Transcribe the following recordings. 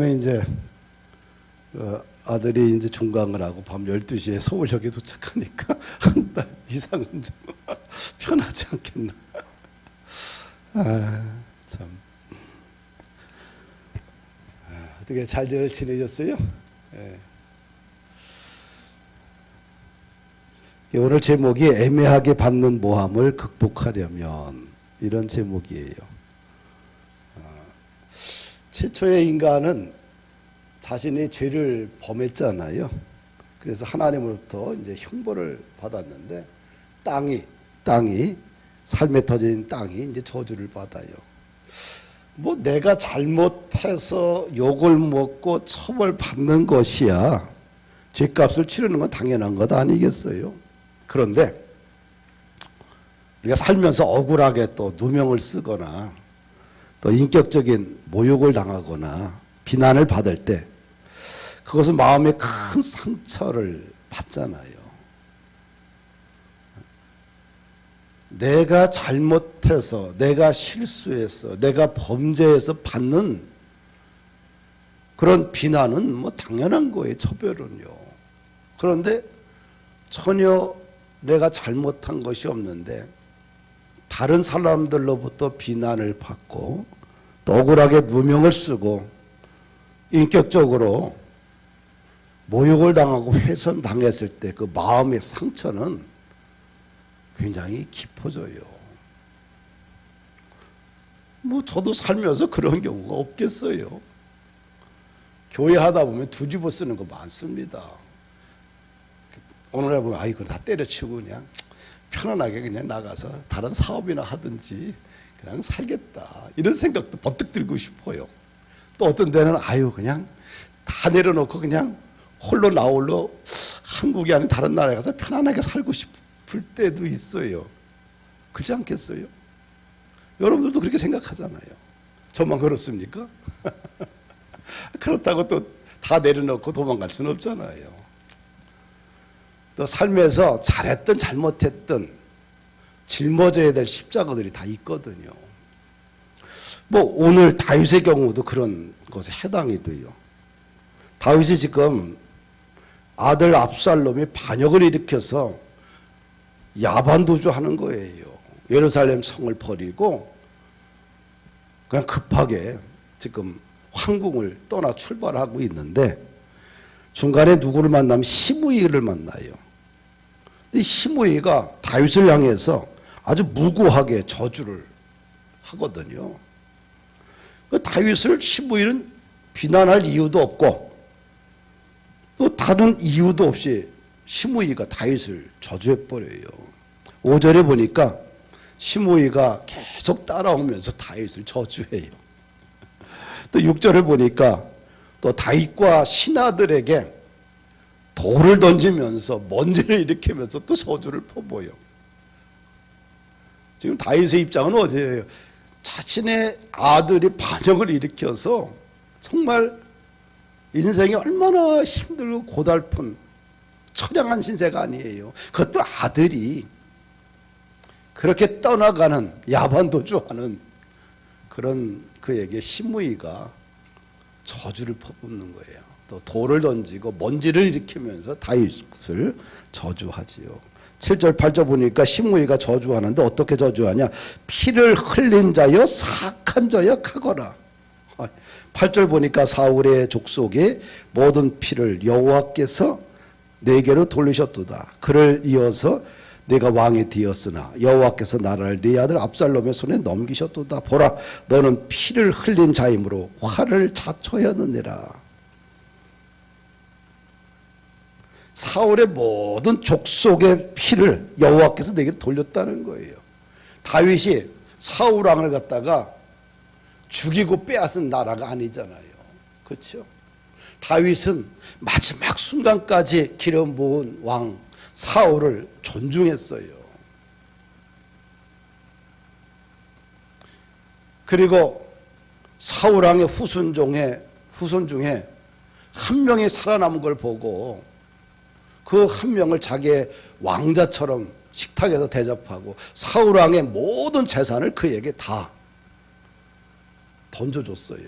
이제 아들이 이제 종강을 하고 밤 12시에 서울역에 도착하니까 한 달 이상은 좀 편하지 않겠나. 참. 어떻게 잘들 지내셨어요? 예. 오늘 제목이 애매하게 받는 모함을 극복하려면, 이런 제목이에요. 최초의 인간은 자신이 죄를 범했잖아요. 그래서 하나님으로부터 이제 형벌을 받았는데 땅이 삶에 터진 땅이 이제 저주를 받아요. 뭐 내가 잘못해서 욕을 먹고 처벌받는 것이야 죄값을 치르는 건 당연한 것 아니겠어요? 그런데 우리가 살면서 억울하게 또 누명을 쓰거나 또 인격적인 모욕을 당하거나 비난을 받을 때 그것은 마음에 큰 상처를 받잖아요. 내가 잘못해서, 내가 실수해서, 내가 범죄해서 받는 그런 비난은 뭐 당연한 거예요, 처벌은요. 그런데 전혀 내가 잘못한 것이 없는데 다른 사람들로부터 비난을 받고 또 억울하게 누명을 쓰고 인격적으로 모욕을 당하고 훼손당했을 때 그 마음의 상처는 굉장히 깊어져요. 뭐 저도 살면서 그런 경우가 없겠어요. 교회 하다 보면 뒤집어 쓰는 거 많습니다. 오늘날 보면 이거 다 때려치우고 그냥 편안하게 그냥 나가서 다른 사업이나 하든지 그냥 살겠다, 이런 생각도 번뜩 들고 싶어요. 또 어떤 데는 그냥 다 내려놓고 그냥 홀로 나홀로 한국이 아닌 다른 나라에 가서 편안하게 살고 싶을 때도 있어요. 그렇지 않겠어요? 여러분들도 그렇게 생각하잖아요. 저만 그렇습니까? 그렇다고 또 다 내려놓고 도망갈 수는 없잖아요. 또 삶에서 잘했든 잘못했든 짊어져야 될 십자가들이 다 있거든요. 뭐 오늘 다윗의 경우도 그런 것에 해당이 돼요. 다윗이 지금 아들 압살롬이 반역을 일으켜서 야반도주하는 거예요. 예루살렘 성을 버리고 그냥 급하게 지금 황궁을 떠나 출발하고 있는데 중간에 누구를 만나면 시므이를 만나요. 이 시므이가 다윗을 향해서 아주 무고하게 저주를 하거든요. 다윗을 시므이는 비난할 이유도 없고 또 다른 이유도 없이 시므이가 다윗을 저주해버려요. 5절에 보니까 시므이가 계속 따라오면서 다윗을 저주해요. 또 6절에 보니까 또 다윗과 신하들에게 돌을 던지면서 먼지를 일으키면서 또 저주를 퍼부어요. 지금 다윗의 입장은 어디예요? 자신의 아들이 반역을 일으켜서 정말 인생이 얼마나 힘들고 고달픈 처량한 신세가 아니에요. 그것도 아들이 그렇게 떠나가는 야반도주하는 그런 그에게 시므이가 저주를 퍼붓는 거예요. 또 돌을 던지고 먼지를 일으키면서 다윗을 저주하지요. 7절 8절 보니까 시므이가 저주하는데 어떻게 저주하냐? 피를 흘린 자여 사악한 자여 하거라. 8절 보니까 사울의 족속의 모든 피를 여호와께서 내게로 돌리셨도다. 그를 이어서 내가 왕이 되었으나 여호와께서 나라를 네 아들 압살롬의 손에 넘기셨도다. 보라, 너는 피를 흘린 자이므로 화를 자초하였느니라. 사울의 모든 족속의 피를 여호와께서 내게로 돌렸다는 거예요. 다윗이 사울 왕을 갖다가 죽이고 빼앗은 나라가 아니잖아요. 그렇죠? 다윗은 마지막 순간까지 기름 부은 왕 사울을 존중했어요. 그리고 사울 왕의 후손 중에 한 명이 살아남은 걸 보고 그 한 명을 자기의 왕자처럼 식탁에서 대접하고 사울 왕의 모든 재산을 그에게 다 던져줬어요.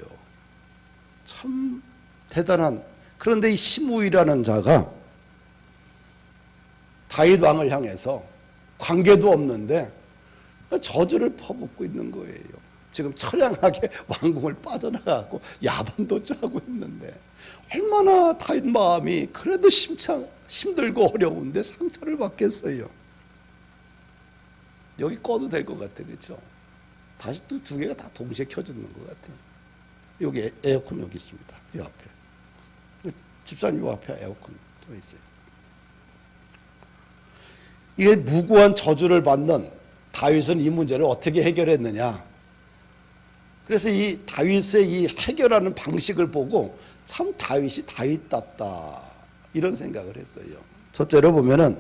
참 대단한. 그런데 이 시므이라는 자가 다윗 왕을 향해서 관계도 없는데 저주를 퍼붓고 있는 거예요. 지금 처량하게 왕궁을 빠져나가고 야반도 하고 있는데 얼마나 다윗 마음이 그래도 힘들고 어려운데 상처를 받겠어요. 여기 꺼도 될 것 같아, 그렇죠? 다시 또 두 개가 다 동시에 켜지는 것 같아요. 여기 에어컨 여기 있습니다. 이 앞에. 집사님 이 앞에 에어컨 또 있어요. 이게 무고한 저주를 받는 다윗은 이 문제를 어떻게 해결했느냐. 그래서 이 다윗의 이 해결하는 방식을 보고 참 다윗이 다윗답다 이런 생각을 했어요. 첫째로 보면은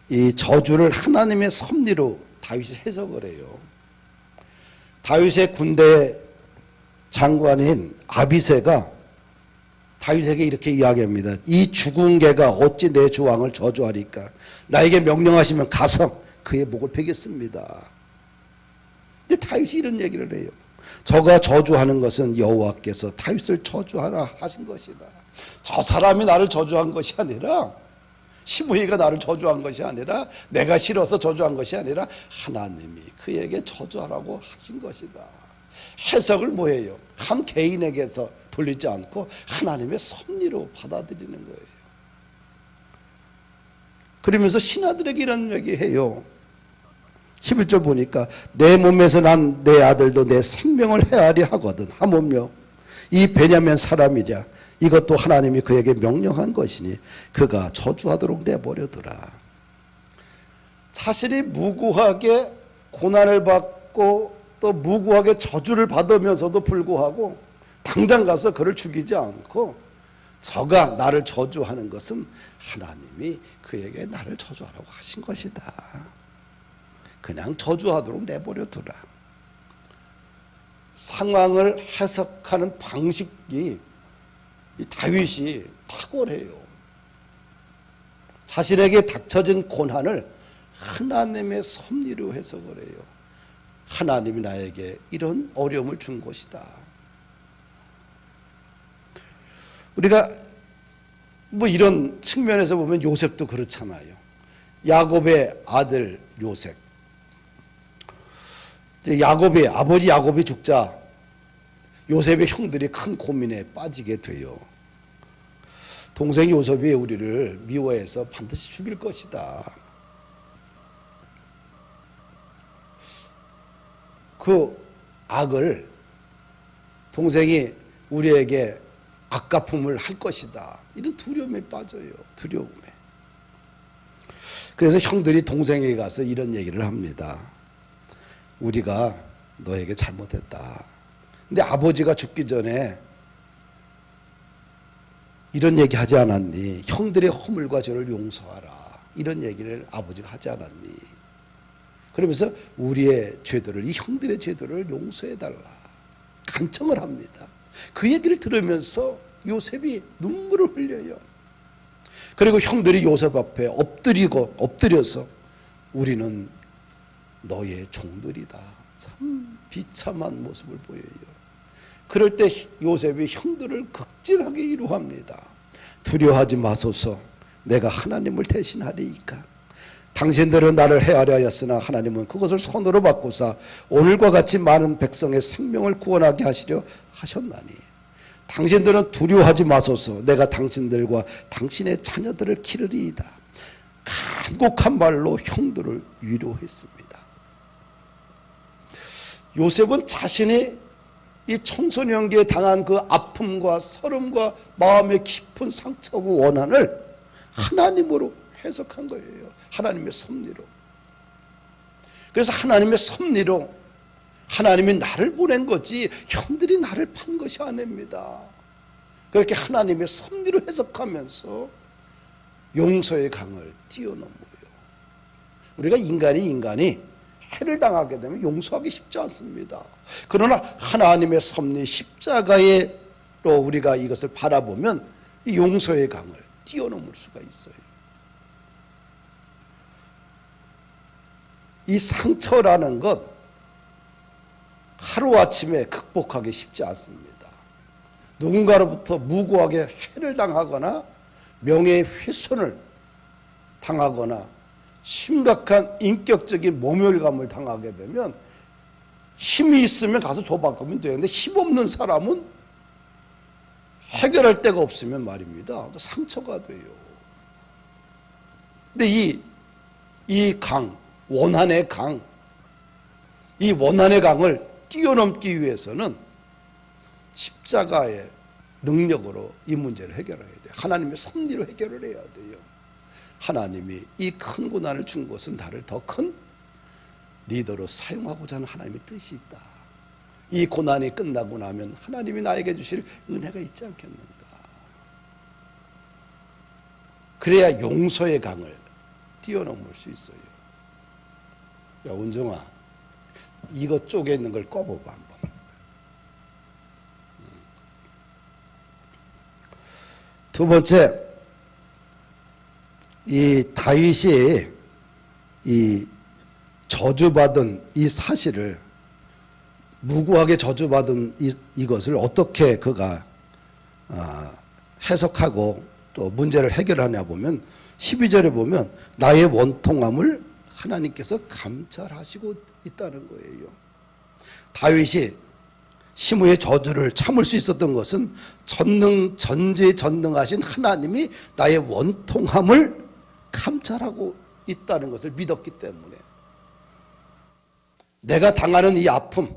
이 저주를 하나님의 섭리로 다윗이 해석을 해요. 다윗의 군대 장관인 아비새가 다윗에게 이렇게 이야기합니다. 이 죽은 개가 어찌 내 주 왕을 저주하리까? 나에게 명령하시면 가서 그의 목을 베겠습니다. 근데 다윗이 이런 얘기를 해요. 저가 저주하는 것은 여호와께서 다윗을 저주하라 하신 것이다. 저 사람이 나를 저주한 것이 아니라, 시므이가 나를 저주한 것이 아니라, 내가 싫어서 저주한 것이 아니라 하나님이 그에게 저주하라고 하신 것이다. 해석을 뭐예요? 한 개인에게서 돌리지 않고 하나님의 섭리로 받아들이는 거예요. 그러면서 신하들에게 이런 얘기해요. 11절 보니까 내 몸에서 난 내 아들도 내 생명을 헤아리 하거든. 하물며 이 베냐민 사람이랴 이것도 하나님이 그에게 명령한 것이니 그가 저주하도록 내버려두라. 자신이 무고하게 고난을 받고 또 무고하게 저주를 받으면서도 불구하고 당장 가서 그를 죽이지 않고 저가 나를 저주하는 것은 하나님이 그에게 나를 저주하라고 하신 것이다. 그냥 저주하도록 내버려 두라. 상황을 해석하는 방식이 이 다윗이 탁월해요. 자신에게 닥쳐진 고난을 하나님의 섭리로 해석을 해요. 하나님이 나에게 이런 어려움을 준 것이다. 우리가 뭐 이런 측면에서 보면 요셉도 그렇잖아요. 야곱의 아들 요셉. 야곱이 아버지 야곱이 죽자 요셉의 형들이 큰 고민에 빠지게 돼요. 동생 요셉이 우리를 미워해서 반드시 죽일 것이다. 그 악을 동생이 우리에게 악갚음을 할 것이다. 이런 두려움에 빠져요. 두려움에. 그래서 형들이 동생에게 가서 이런 얘기를 합니다. 우리가 너에게 잘못했다. 근데 아버지가 죽기 전에 이런 얘기 하지 않았니? 형들의 허물과 죄를 용서하라. 이런 얘기를 아버지가 하지 않았니? 그러면서 우리의 죄들을, 이 형들의 죄들을 용서해달라. 간청을 합니다. 그 얘기를 들으면서 요셉이 눈물을 흘려요. 그리고 형들이 요셉 앞에 엎드려서 우리는 너의 종들이다. 참 비참한 모습을 보여요. 그럴 때 요셉이 형들을 극진하게 위로합니다. 두려워하지 마소서. 내가 하나님을 대신하리이까. 당신들은 나를 헤아려 하였으나 하나님은 그것을 손으로 바꾸사 오늘과 같이 많은 백성의 생명을 구원하게 하시려 하셨나니 당신들은 두려워하지 마소서. 내가 당신들과 당신의 자녀들을 기르리이다. 간곡한 말로 형들을 위로했습니다. 요셉은 자신이 이 청소년기에 당한 그 아픔과 서름과 마음의 깊은 상처와 원한을 하나님으로 해석한 거예요. 하나님의 섭리로. 그래서 하나님의 섭리로 하나님이 나를 보낸 거지 형들이 나를 판 것이 아닙니다. 그렇게 하나님의 섭리로 해석하면서 용서의 강을 뛰어넘어요. 우리가 인간이 해를 당하게 되면 용서하기 쉽지 않습니다. 그러나 하나님의 섭리 십자가로 우리가 이것을 바라보면 이 용서의 강을 뛰어넘을 수가 있어요. 이 상처라는 것 하루아침에 극복하기 쉽지 않습니다. 누군가로부터 무고하게 해를 당하거나 명예훼손을 당하거나 심각한 인격적인 모멸감을 당하게 되면 힘이 있으면 가서 줘바꾸면 되는데 힘없는 사람은 해결할 데가 없으면 말입니다. 상처가 돼요. 근데 이 강, 원한의 강, 이 원한의 강을 뛰어넘기 위해서는 십자가의 능력으로 이 문제를 해결해야 돼요. 하나님의 섭리로 해결을 해야 돼요. 하나님이 이 큰 고난을 준 것은 나를 더 큰 리더로 사용하고자 하는 하나님의 뜻이 있다. 이 고난이 끝나고 나면 하나님이 나에게 주실 은혜가 있지 않겠는가. 그래야 용서의 강을 뛰어넘을 수 있어요. 야, 은정아, 이거 쪽에 있는 걸 꺼봐봐 한번. 두 번째, 이 다윗이 이 저주받은 이 사실을, 무고하게 저주받은 이것을 어떻게 그가 해석하고 또 문제를 해결하냐 보면 12절에 보면 나의 원통함을 하나님께서 감찰하시고 있다는 거예요. 다윗이 시므의 저주를 참을 수 있었던 것은 전지전능하신 하나님이 나의 원통함을 감찰하고 있다는 것을 믿었기 때문에, 내가 당하는 이 아픔,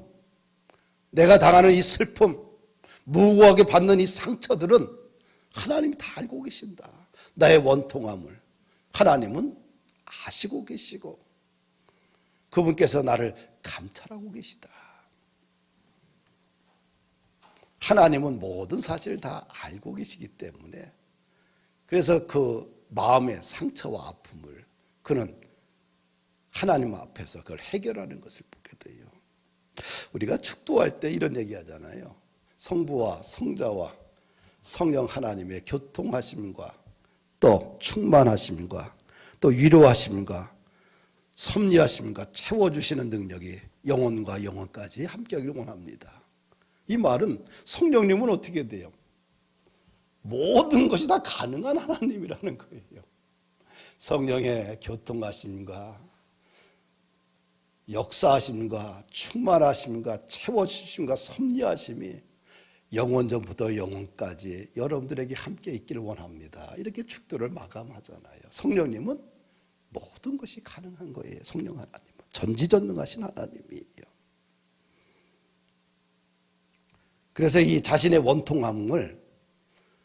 내가 당하는 이 슬픔, 무고하게 받는 이 상처들은 하나님이 다 알고 계신다. 나의 원통함을 하나님은 아시고 계시고 그분께서 나를 감찰하고 계시다. 하나님은 모든 사실을 다 알고 계시기 때문에, 그래서 그 마음의 상처와 아픔을 그는 하나님 앞에서 그걸 해결하는 것을 보게 돼요. 우리가 축도할 때 이런 얘기 하잖아요. 성부와 성자와 성령 하나님의 교통하심과 또 충만하심과 또 위로하심과 섭리하심과 채워주시는 능력이 영혼과 영혼까지 함께하기를 원합니다. 이 말은 성령님은 어떻게 돼요? 모든 것이 다 가능한 하나님이라는 거예요. 성령의 교통하심과 역사하심과 충만하심과 채워주심과 섭리하심이 영원전부터 영원까지 여러분들에게 함께 있기를 원합니다. 이렇게 축도를 마감하잖아요. 성령님은 모든 것이 가능한 거예요. 성령 하나님은 전지전능하신 하나님이에요. 그래서 이 자신의 원통함을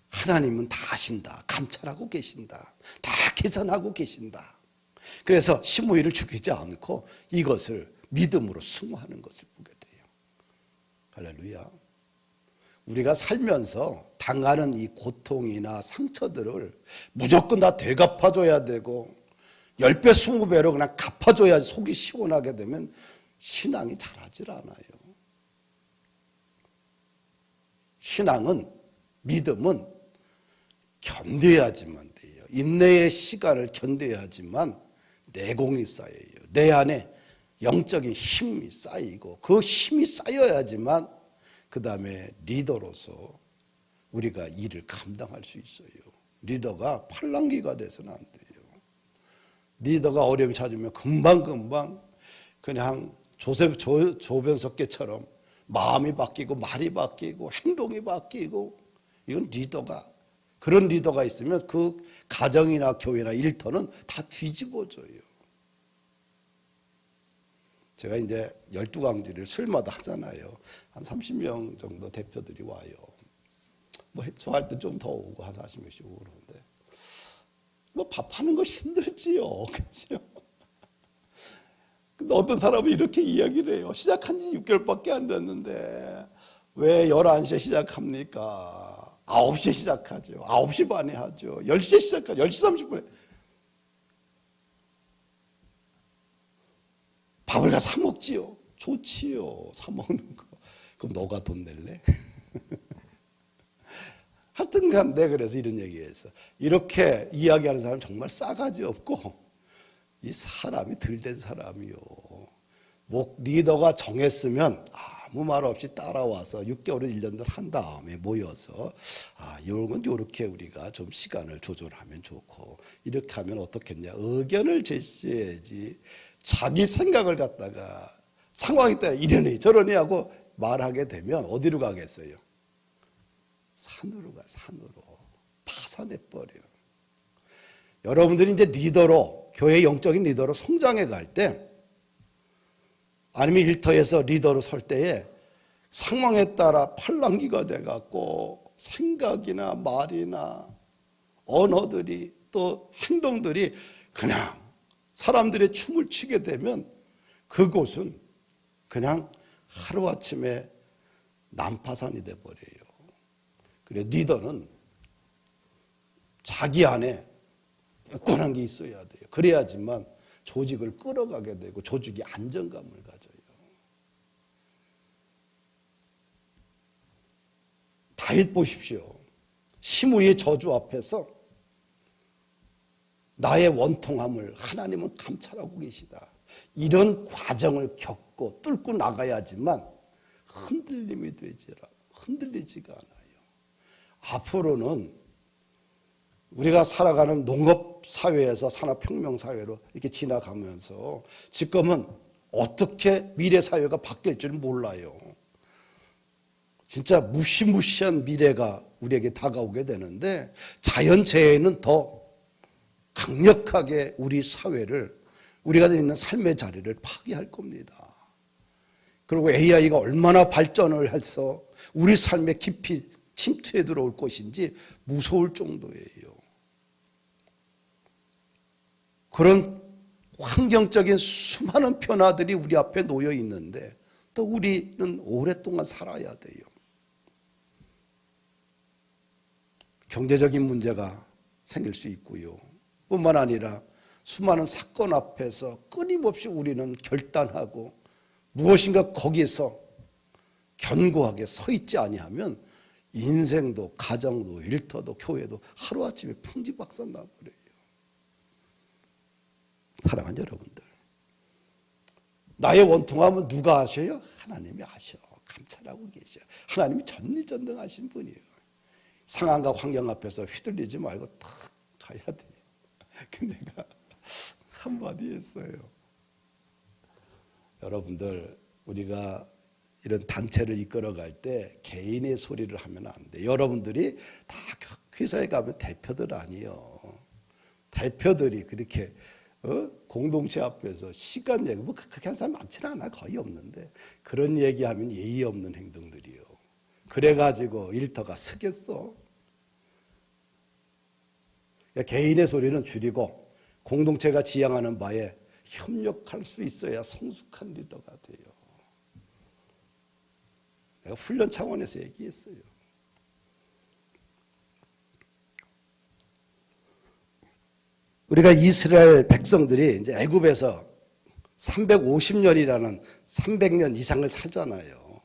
하나님은 다 아신다. 감찰하고 계신다. 다 계산하고 계신다. 그래서 시므이를 죽이지 않고 이것을 믿음으로 승화하는 것을 보게 돼요. 할렐루야. 우리가 살면서 당하는 이 고통이나 상처들을 무조건 다 되갚아줘야 되고 10배, 20배로 그냥 갚아줘야지 속이 시원하게 되면 신앙이 자라질 않아요. 신앙은, 믿음은 견뎌야지만 돼요. 인내의 시간을 견뎌야지만 내공이 쌓여요. 내 안에 영적인 힘이 쌓이고 그 힘이 쌓여야지만 그 다음에 리더로서 우리가 일을 감당할 수 있어요. 리더가 팔랑귀가 돼서는 안 돼요. 리더가 어려움이 찾으면 금방금방 그냥 조변석계처럼 마음이 바뀌고 말이 바뀌고 행동이 바뀌고, 이건 리더가, 그런 리더가 있으면 그 가정이나 교회나 일터는 다 뒤집어져요. 제가 이제 12강주를 술마다 하잖아요. 한 30명 정도 대표들이 와요. 뭐 좋아할 때 좀 더 오고 한 40명씩 오고 그러는데, 뭐 밥하는 거 힘들지요. 그렇죠? 근데 어떤 사람은 이렇게 이야기를 해요. 시작한 지 6개월밖에 안 됐는데 왜 11시에 시작합니까? 9시에 시작하죠. 9시 반에 하죠. 10시에 시작하죠. 10시 30분에. 밥을 가 사 먹지요. 좋지요. 사 먹는 거. 그럼 너가 돈 낼래? 하여튼간 내가 그래서 이런 얘기했어. 이렇게 이야기하는 사람 정말 싸가지 없고 이 사람이 들된 사람이요. 목 리더가 정했으면 아무 말 없이 따라와서 6개월을 1년을 한 다음에 모여서 이런 건 이렇게 우리가 좀 시간을 조절하면 좋고 이렇게 하면 어떻겠냐 의견을 제시해야지 자기 생각을 갖다가 상황에 따라 이러니 저러니 하고 말하게 되면 어디로 가겠어요? 산으로 가, 산으로. 파산해버려. 여러분들이 이제 리더로, 교회 영적인 리더로 성장해 갈 때, 아니면 일터에서 리더로 설 때에 상황에 따라 팔랑귀가 돼갖고 생각이나 말이나 언어들이 또 행동들이 그냥 사람들의 춤을 추게 되면 그곳은 그냥 하루아침에 난파산이 돼버려요. 그래 리더는 자기 안에 굳건한 게 있어야 돼요. 그래야지만 조직을 끌어가게 되고 조직이 안정감을 가져요. 다윗 보십시오. 시므이의 저주 앞에서 나의 원통함을 하나님은 감찰하고 계시다. 이런 과정을 겪고 뚫고 나가야지만 흔들리지가 않아요. 앞으로는 우리가 살아가는 농업사회에서 산업혁명사회로 이렇게 지나가면서 지금은 어떻게 미래사회가 바뀔지는 몰라요. 진짜 무시무시한 미래가 우리에게 다가오게 되는데 자연재해는 더 강력하게 우리 사회를 우리가 있는 삶의 자리를 파괴할 겁니다. 그리고 AI가 얼마나 발전을 해서 우리 삶에 깊이 침투해 들어올 것인지 무서울 정도예요. 그런 환경적인 수많은 변화들이 우리 앞에 놓여 있는데 또 우리는 오랫동안 살아야 돼요. 경제적인 문제가 생길 수 있고요. 뿐만 아니라 수많은 사건 앞에서 끊임없이 우리는 결단하고 무엇인가 거기서 견고하게 서 있지 아니하면 인생도 가정도 일터도 교회도 하루아침에 풍지박산 나버려요. 사랑하는 여러분들, 나의 원통함은 누가 아셔요? 하나님이 아셔. 감찰하고 계셔. 하나님이 전지전능하신 분이에요. 상황과 환경 앞에서 휘둘리지 말고 탁 가야 돼요. 내가 한마디 했어요. 여러분들, 우리가 이런 단체를 이끌어갈 때 개인의 소리를 하면 안 돼. 여러분들이 다 회사에 가면 대표들 아니에요. 대표들이 그렇게 공동체 앞에서 시간 얘기, 그렇게 하는 사람 많지는 않아. 거의 없는데 그런 얘기하면 예의 없는 행동들이요. 그래가지고 일터가 서겠어. 개인의 소리는 줄이고 공동체가 지향하는 바에 협력할 수 있어야 성숙한 리더가 돼요. 내가 훈련 차원에서 얘기했어요. 우리가 이스라엘 백성들이 이제 애굽에서 350년이라는 300년 이상을 살잖아요.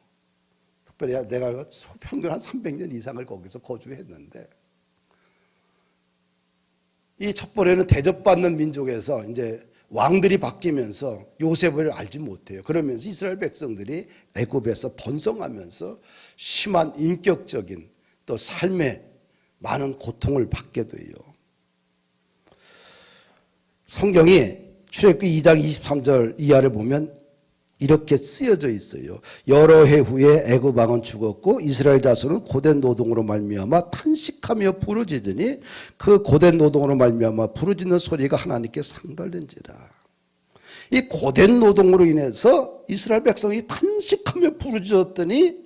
특별히 내가 평균 한 300년 이상을 거기서 거주했는데 이 첫 번에는 대접받는 민족에서 이제 왕들이 바뀌면서 요셉을 알지 못해요. 그러면서 이스라엘 백성들이 애굽에서 번성하면서 심한 인격적인 또 삶에 많은 고통을 받게 돼요. 성경이 출애굽기 2장 23절 이하를 보면 이렇게 쓰여져 있어요. 여러 해 후에 애굽 왕은 죽었고 이스라엘 자손은 고된 노동으로 말미암아 탄식하며 부르짖으니 그 고된 노동으로 말미암아 부르짖는 소리가 하나님께 상달된지라. 이 고된 노동으로 인해서 이스라엘 백성이 탄식하며 부르짖었더니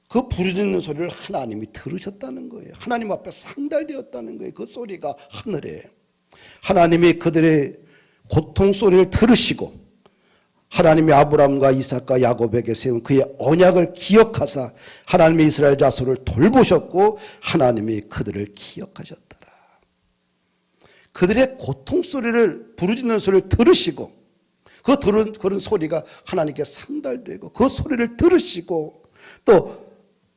그 부르짖는 소리를 하나님이 들으셨다는 거예요. 하나님 앞에 상달되었다는 거예요. 그 소리가 하늘에. 하나님이 그들의 고통 소리를 들으시고 하나님이 아브라함과 이삭과 야곱에게 세운 그의 언약을 기억하사 하나님이 이스라엘 자손을 돌보셨고 하나님이 그들을 기억하셨더라. 그들의 고통 소리를 부르짖는 소리를 들으시고 그런 소리가 하나님께 상달되고 그 소리를 들으시고 또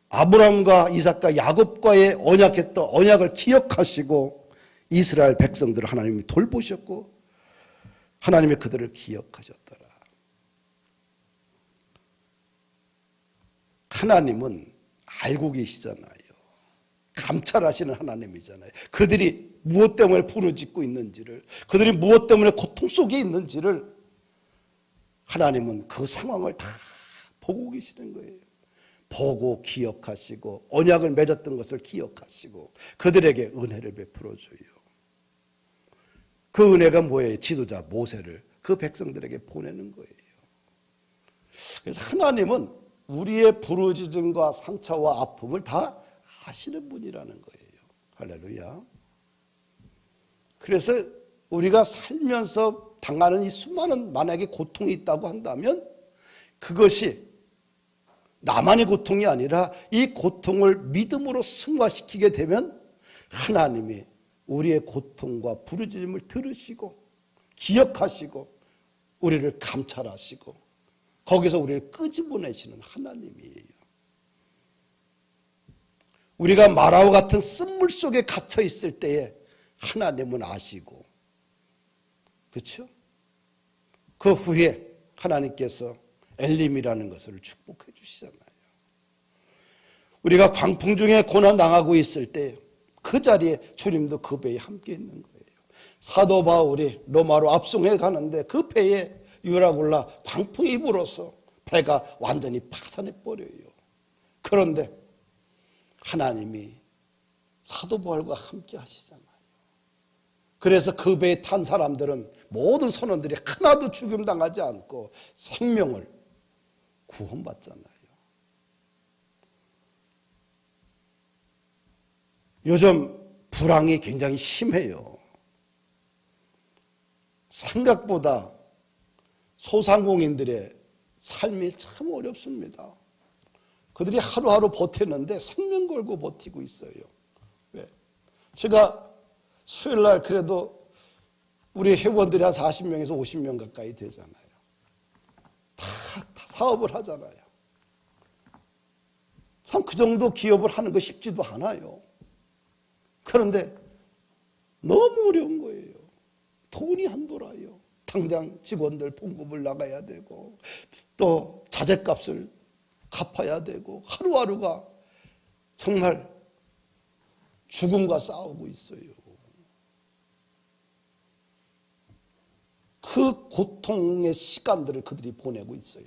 아브라함과 이삭과 야곱과의 언약했던 언약을 기억하시고 이스라엘 백성들을 하나님이 돌보셨고 하나님이 그들을 기억하셨더라. 하나님은 알고 계시잖아요. 감찰하시는 하나님이잖아요. 그들이 무엇 때문에 부르짖고 있는지를, 그들이 무엇 때문에 고통 속에 있는지를 하나님은 그 상황을 다 보고 계시는 거예요. 보고 기억하시고 언약을 맺었던 것을 기억하시고 그들에게 은혜를 베풀어줘요. 그 은혜가 뭐예요? 지도자 모세를 그 백성들에게 보내는 거예요. 그래서 하나님은 우리의 부르짖음과 상처와 아픔을 다 아시는 분이라는 거예요. 할렐루야. 그래서 우리가 살면서 당하는 이 수많은 만약에 고통이 있다고 한다면 그것이 나만의 고통이 아니라 이 고통을 믿음으로 승화시키게 되면 하나님이 우리의 고통과 부르짖음을 들으시고 기억하시고 우리를 감찰하시고 거기서 우리를 끄집어내시는 하나님이에요. 우리가 마라와 같은 쓴물 속에 갇혀 있을 때에 하나님은 아시고, 그렇죠? 그 후에 하나님께서 엘림이라는 것을 축복해 주시잖아요. 우리가 광풍 중에 고난 당하고 있을 때 그 자리에 주님도 그 배에 함께 있는 거예요. 사도 바울이 로마로 압송해 가는데 그 배에 유라굴라 광풍이 불어서 배가 완전히 파산해 버려요. 그런데 하나님이 사도 바울과 함께 하시잖아요. 그래서 그 배에 탄 사람들은 모든 선원들이 하나도 죽임당하지 않고 생명을 구원받잖아요. 요즘 불황이 굉장히 심해요. 생각보다 소상공인들의 삶이 참 어렵습니다. 그들이 하루하루 버티는데 생명 걸고 버티고 있어요. 왜? 제가 수요일날 그래도 우리 회원들이 한 40명에서 50명 가까이 되잖아요. 다 사업을 하잖아요. 참 그 정도 기업을 하는 거 쉽지도 않아요. 그런데 너무 어려운 거예요. 돈이 안 돌아요. 당장 직원들 봉급을 나가야 되고 또 자재값을 갚아야 되고 하루하루가 정말 죽음과 싸우고 있어요. 그 고통의 시간들을 그들이 보내고 있어요.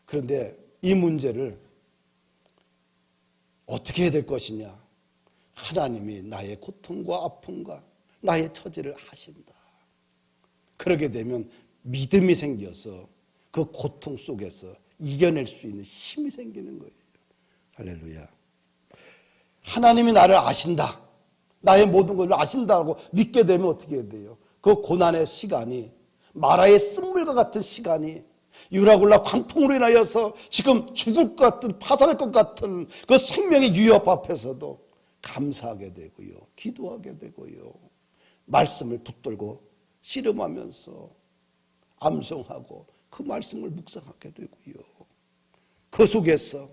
그런데 이 문제를 어떻게 해야 될 것이냐? 하나님이 나의 고통과 아픔과 나의 처지를 아신다. 그러게 되면 믿음이 생겨서 그 고통 속에서 이겨낼 수 있는 힘이 생기는 거예요. 할렐루야. 하나님이 나를 아신다. 나의 모든 것을 아신다고 믿게 되면 어떻게 해야 돼요? 그 고난의 시간이 마라의 쓴물과 같은 시간이 유라굴라 광풍으로 인하여서 지금 죽을 것 같은 파산할 것 같은 그 생명의 위협 앞에서도 감사하게 되고요. 기도하게 되고요. 말씀을 붙들고 씨름하면서 암송하고 그 말씀을 묵상하게 되고요. 그 속에서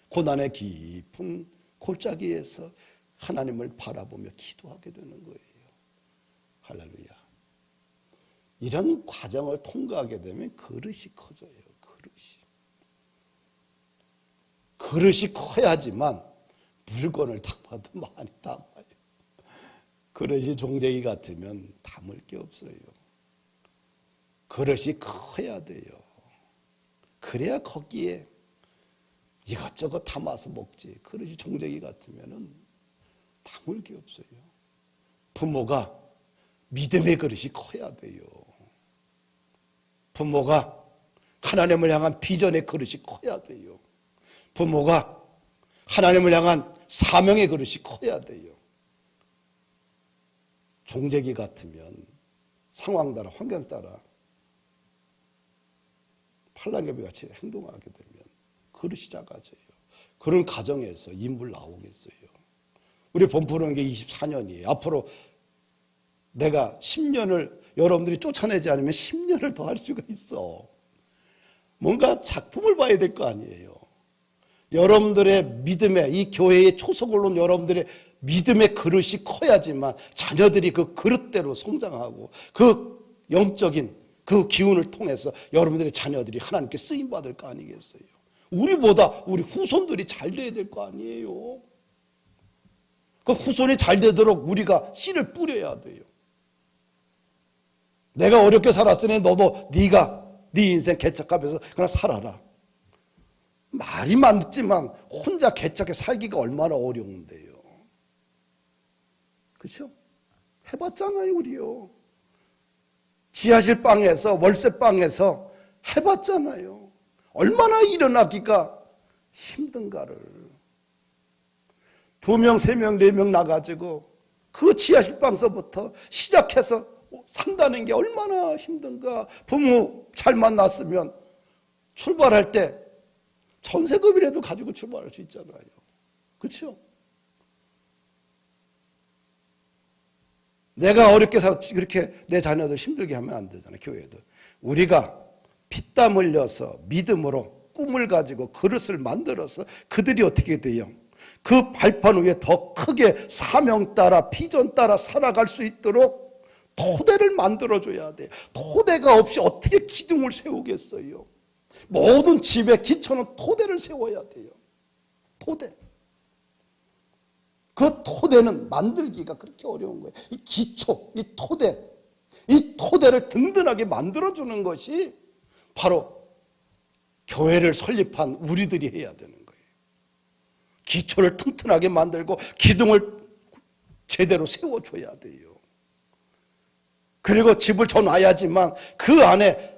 고난의 깊은 골짜기에서 하나님을 바라보며 기도하게 되는 거예요. 할렐루야. 이런 과정을 통과하게 되면 그릇이 커져요. 그릇이 커야지만 물건을 담아도 많이 담아요. 그릇이 종쟁이 같으면 담을 게 없어요. 그릇이 커야 돼요. 그래야 거기에 이것저것 담아서 먹지. 그릇이 종쟁이 같으면 담을 게 없어요. 부모가 믿음의 그릇이 커야 돼요. 부모가 하나님을 향한 비전의 그릇이 커야 돼요. 부모가 하나님을 향한 사명의 그릇이 커야 돼요. 종재기 같으면 상황 따라 환경 따라 팔랑개비 같이 행동하게 되면 그릇이 작아져요. 그런 가정에서 인물 나오겠어요. 우리 본부는 게 24년이에요. 앞으로 내가 10년을 여러분들이 쫓아내지 않으면 10년을 더 할 수가 있어. 뭔가 작품을 봐야 될 거 아니에요. 여러분들의 믿음의 이 교회의 초석을 놓은 여러분들의 믿음의 그릇이 커야지만 자녀들이 그 그릇대로 성장하고 그 영적인 그 기운을 통해서 여러분들의 자녀들이 하나님께 쓰임받을 거 아니겠어요. 우리보다 우리 후손들이 잘 돼야 될 거 아니에요. 그 후손이 잘 되도록 우리가 씨를 뿌려야 돼요. 내가 어렵게 살았으니 너도 네가 네 인생 개척하면서 그냥 살아라. 말이 많지만 혼자 개척해 살기가 얼마나 어려운데요. 그렇죠? 해봤잖아요, 우리요. 지하실 방에서 월세방에서 해봤잖아요. 얼마나 일어나기가 힘든가를. 2명, 3명, 4명 나가지고 그 지하실 방서부터 시작해서 산다는 게 얼마나 힘든가. 부모 잘 만났으면 출발할 때 전세금이라도 가지고 출발할 수 있잖아요. 그렇죠? 내가 어렵게 살았지 그렇게 내 자녀들 힘들게 하면 안 되잖아요. 교회도. 우리가 피땀 흘려서 믿음으로 꿈을 가지고 그릇을 만들어서 그들이 어떻게 돼요? 그 발판 위에 더 크게 사명 따라 비전 따라 살아갈 수 있도록 토대를 만들어줘야 돼요. 토대가 없이 어떻게 기둥을 세우겠어요? 모든 집의 기초는 토대를 세워야 돼요. 토대. 그 토대는 만들기가 그렇게 어려운 거예요. 이 기초, 이 토대를 든든하게 만들어주는 것이 바로 교회를 설립한 우리들이 해야 되는 거예요. 기초를 튼튼하게 만들고 기둥을 제대로 세워줘야 돼요. 그리고 집을 져놔야지만 그 안에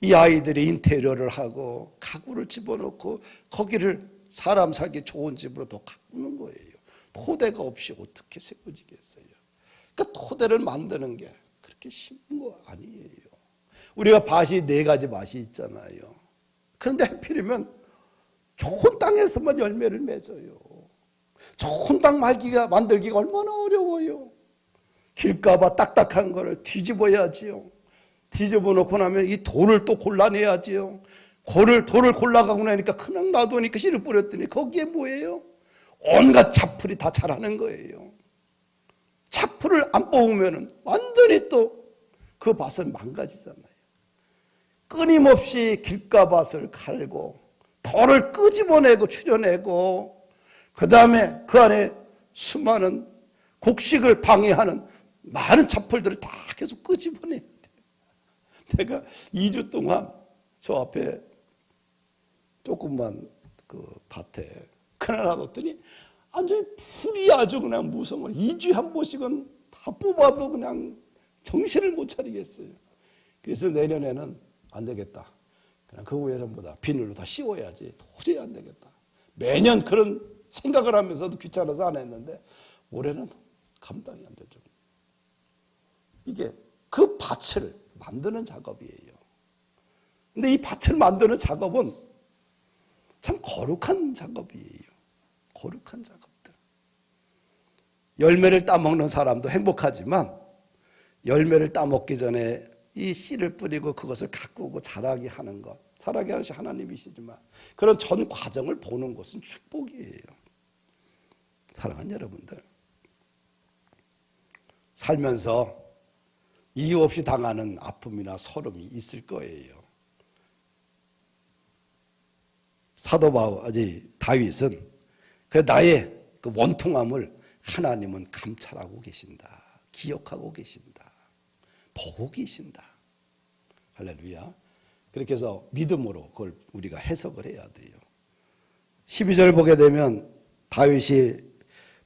이 아이들이 인테리어를 하고 가구를 집어넣고 거기를 사람 살기 좋은 집으로 더 가꾸는 거예요. 토대가 없이 어떻게 세워지겠어요? 그러니까 토대를 만드는 게 그렇게 쉬운 거 아니에요. 우리가 밭이 4가지 맛이 있잖아요. 그런데 하필이면 좋은 땅에서만 열매를 맺어요. 좋은 땅 만들기가 얼마나 어려워요. 길가봐 딱딱한 거를 뒤집어야지요. 뒤집어 놓고 나면 이 돌을 또 골라내야지요. 돌을 골라가고 나니까 그냥 놔두니까 씨를 뿌렸더니 거기에 뭐예요? 온갖 잡풀이 다 자라는 거예요. 잡풀을 안 뽑으면 완전히 또 그 밭은 망가지잖아요. 끊임없이 길가밭을 갈고 돌을 끄집어내고 추려내고 그 다음에 그 안에 수많은 곡식을 방해하는 많은 잡풀들을 다 계속 끄집어내야 돼요. 내가 2주 동안 저 앞에 조금만 그 밭에 그날 놔뒀더니 완전히 풀이 아주 그냥 무성을 2주에 한 번씩은 다 뽑아도 그냥 정신을 못 차리겠어요. 그래서 내년에는 안 되겠다. 그냥 그 위에 전부 다 비닐로 다 씌워야지. 도저히 안 되겠다. 매년 그런 생각을 하면서도 귀찮아서 안 했는데 올해는 감당이 안 되죠. 이게 그 밭을 만드는 작업이에요. 근데 이 밭을 만드는 작업은 참 거룩한 작업이에요. 거룩한 작업들. 열매를 따먹는 사람도 행복하지만 열매를 따먹기 전에 이 씨를 뿌리고 그것을 가꾸고 자라게 하는 것. 자라게 하는 것이 하나님이시지만 그런 전 과정을 보는 것은 축복이에요. 사랑하는 여러분들. 살면서 이유 없이 당하는 아픔이나 서름이 있을 거예요. 사도 다윗은 그 나의 그 원통함을 하나님은 감찰하고 계신다. 기억하고 계신다. 보고 계신다. 할렐루야. 그렇게 해서 믿음으로 그걸 우리가 해석을 해야 돼요. 12절 보게 되면 다윗이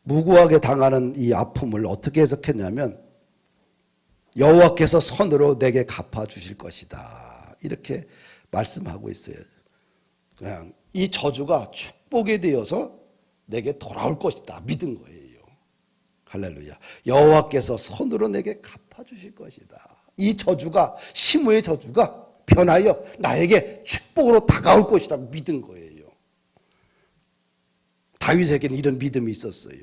무고하게 당하는 이 아픔을 어떻게 해석했냐면 여호와께서 선으로 내게 갚아주실 것이다. 이렇게 말씀하고 있어요. 그냥 이 저주가 축복이 되어서 내게 돌아올 것이다. 믿은 거예요. 할렐루야. 여호와께서 선으로 내게 갚아주실 것이다. 이 저주가 시므의 저주가 변하여 나에게 축복으로 다가올 것이다. 믿은 거예요. 다윗에게는 이런 믿음이 있었어요.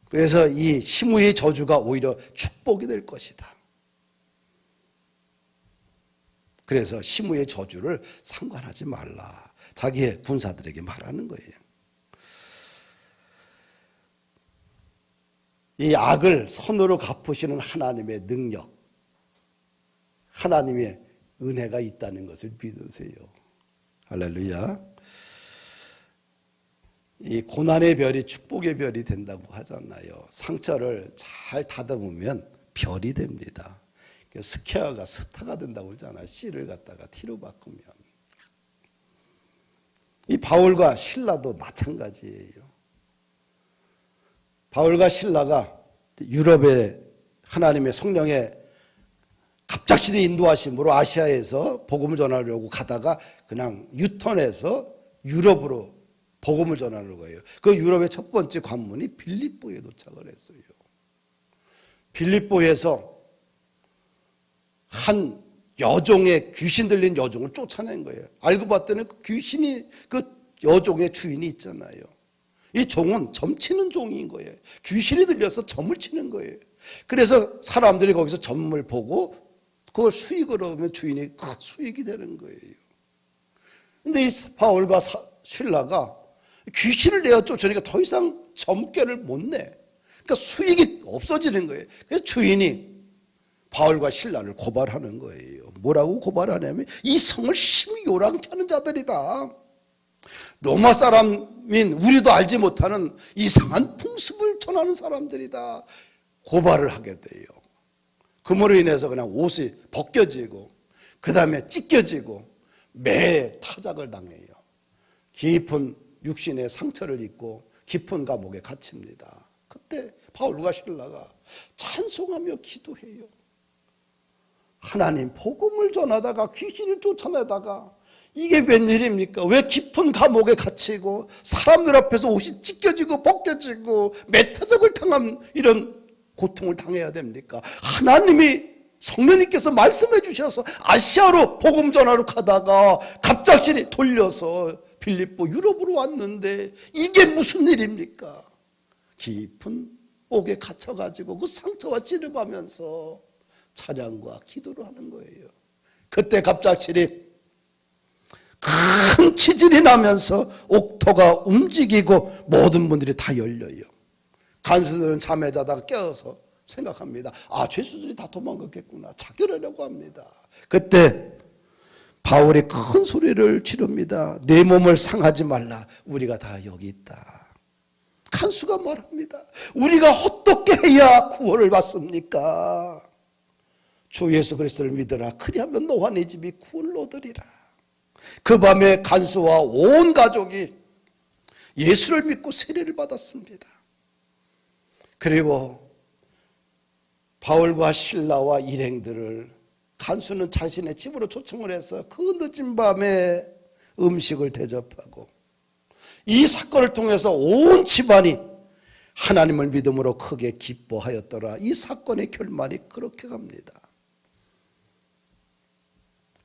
그래서 이 시므의 저주가 오히려 축복이 될 것이다. 그래서 시므의 저주를 상관하지 말라. 자기의 군사들에게 말하는 거예요. 이 악을 선으로 갚으시는 하나님의 능력, 하나님의 은혜가 있다는 것을 믿으세요. 할렐루야. 이 고난의 별이 축복의 별이 된다고 하잖아요. 상처를 잘 다듬으면 별이 됩니다. 스키야가 스타가 된다고 그러잖아요. C를 갖다가 T로 바꾸면. 이 바울과 실라도 마찬가지예요. 바울과 실라가 유럽의 하나님의 성령의 갑작스레 인도하심으로 아시아에서 복음을 전하려고 가다가 그냥 유턴해서 유럽으로 복음을 전하는 거예요. 그 유럽의 첫 번째 관문이 빌립보에 도착을 했어요. 빌립보에서 한 여종의 귀신 들린 여종을 쫓아낸 거예요. 알고 봤더니 그 귀신이 그 여종의 주인이 있잖아요. 이 종은 점치는 종인 거예요. 귀신이 들려서 점을 치는 거예요. 그래서 사람들이 거기서 점을 보고 그걸 수익으로 하면 주인이 큰 수익이 되는 거예요. 근데 이 바울과 실라가 귀신을 내어 쫓으니까 더 이상 점괘를 못 내. 그러니까 수익이 없어지는 거예요. 그래서 주인이 바울과 실라를 고발하는 거예요. 뭐라고 고발하냐면 이 성을 심히 요란케 하는 자들이다. 로마 사람인 우리도 알지 못하는 이상한 풍습을 전하는 사람들이다. 고발을 하게 돼요. 그로 인해서 그냥 옷이 벗겨지고 그 다음에 찢겨지고 매에 타작을 당해요. 깊은 육신의 상처를 입고 깊은 감옥에 갇힙니다. 그때 바울과 실라가 찬송하며 기도해요. 하나님 복음을 전하다가 귀신을 쫓아내다가 이게 웬일입니까? 왜 깊은 감옥에 갇히고 사람들 앞에서 옷이 찢겨지고 벗겨지고 매타적을 당한 이런 고통을 당해야 됩니까? 하나님이 성령님께서 말씀해 주셔서 아시아로 복음 전하러 가다가 갑작스레 돌려서 빌립보 유럽으로 왔는데 이게 무슨 일입니까? 깊은 옥에 갇혀가지고 그 상처와 찌르면서 찬양과 기도를 하는 거예요. 그때 갑작스레 큰 지진이 나면서 옥토가 움직이고 모든 문들이 다 열려요. 간수들은 잠에 자다가 깨어서 생각합니다. 아, 죄수들이 다 도망갔겠구나. 자결하려고 합니다. 그때 바울이 큰 소리를 지릅니다. 내 몸을 상하지 말라. 우리가 다 여기 있다. 간수가 말합니다. 우리가 어떻게 해야 구원을 받습니까? 주 예수 그리스도를 믿으라. 그리하면 너와 네 집이 구원을 얻으리라. 그 밤에 간수와 온 가족이 예수를 믿고 세례를 받았습니다. 그리고 바울과 실라와 일행들을 간수는 자신의 집으로 초청을 해서 그 늦은 밤에 음식을 대접하고 이 사건을 통해서 온 집안이 하나님을 믿음으로 크게 기뻐하였더라. 이 사건의 결말이 그렇게 갑니다.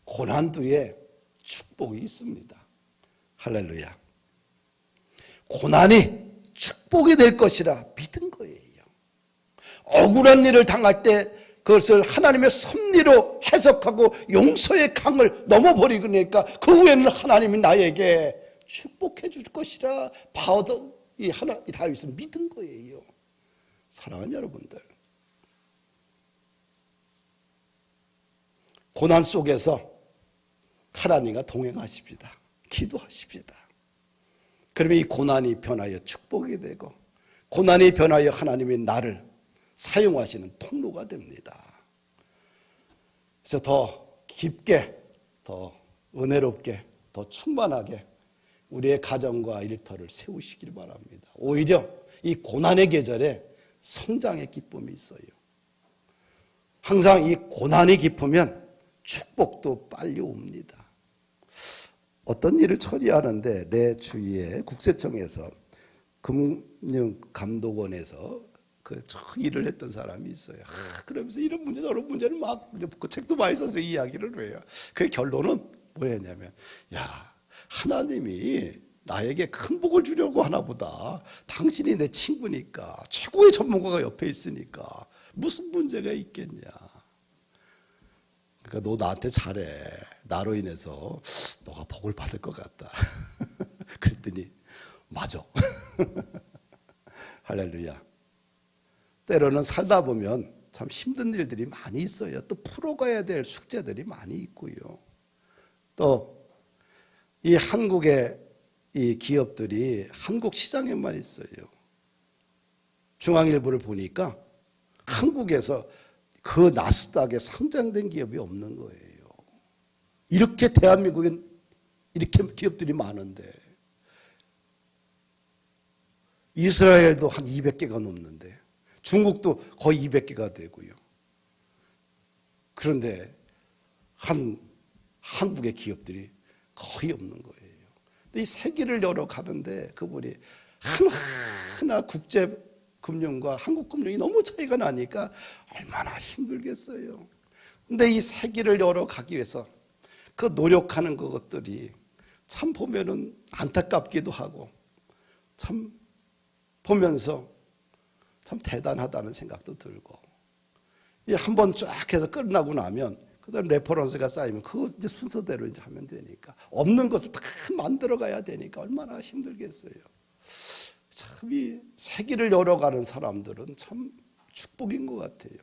고난 뒤에 축복이 있습니다. 할렐루야. 고난이 축복이 될 것이라 믿은 거예요. 억울한 일을 당할 때 그것을 하나님의 섭리로 해석하고 용서의 강을 넘어버리니까 그 후에는 하나님이 나에게 축복해 줄 것이라 이 다윗은 믿은 거예요. 사랑하는 여러분들, 고난 속에서 하나님과 동행하십시다. 기도하십시다. 그러면 이 고난이 변하여 축복이 되고 고난이 변하여 하나님이 나를 사용하시는 통로가 됩니다. 그래서 더 깊게, 더 은혜롭게, 더 충만하게 우리의 가정과 일터를 세우시길 바랍니다. 오히려 이 고난의 계절에 성장의 기쁨이 있어요. 항상 이 고난이 깊으면 축복도 빨리 옵니다. 어떤 일을 처리하는데 내 주위에 국세청에서 금융감독원에서 그 일을 했던 사람이 있어요. 그러면서 이런 문제 저런 문제를 막 그 책도 많이 써서 이야기를 해요. 그 결론은 뭐였냐면, 야, 하나님이 나에게 큰 복을 주려고 하나 보다. 당신이 내 친구니까, 최고의 전문가가 옆에 있으니까 무슨 문제가 있겠냐. 그러니까 너 나한테 잘해. 나로 인해서 너가 복을 받을 것 같다. 그랬더니 맞아. 할렐루야. 때로는 살다 보면 참 힘든 일들이 많이 있어요. 또 풀어가야 될 숙제들이 많이 있고요. 또 이 한국의 이 기업들이 한국 시장에만 있어요. 중앙일보를 보니까 한국에서 그 나스닥에 상장된 기업이 없는 거예요. 이렇게 대한민국엔 이렇게 기업들이 많은데, 이스라엘도 한 200개가 넘는데, 중국도 거의 200개가 되고요. 그런데 한국의 기업들이 거의 없는 거예요. 이 세계를 열어가는데 그분이 하나하나 국제금융과 한국금융이 너무 차이가 나니까 얼마나 힘들겠어요. 근데 이 세계를 열어가기 위해서 그 노력하는 것들이 참 보면은 안타깝기도 하고 참 보면서 참 대단하다는 생각도 들고, 한 번 쫙 해서 끝나고 나면 그다음 레퍼런스가 쌓이면 그거 이제 순서대로 이제 하면 되니까, 없는 것을 다 만들어 가야 되니까 얼마나 힘들겠어요. 참 이 세계를 열어가는 사람들은 참 축복인 것 같아요.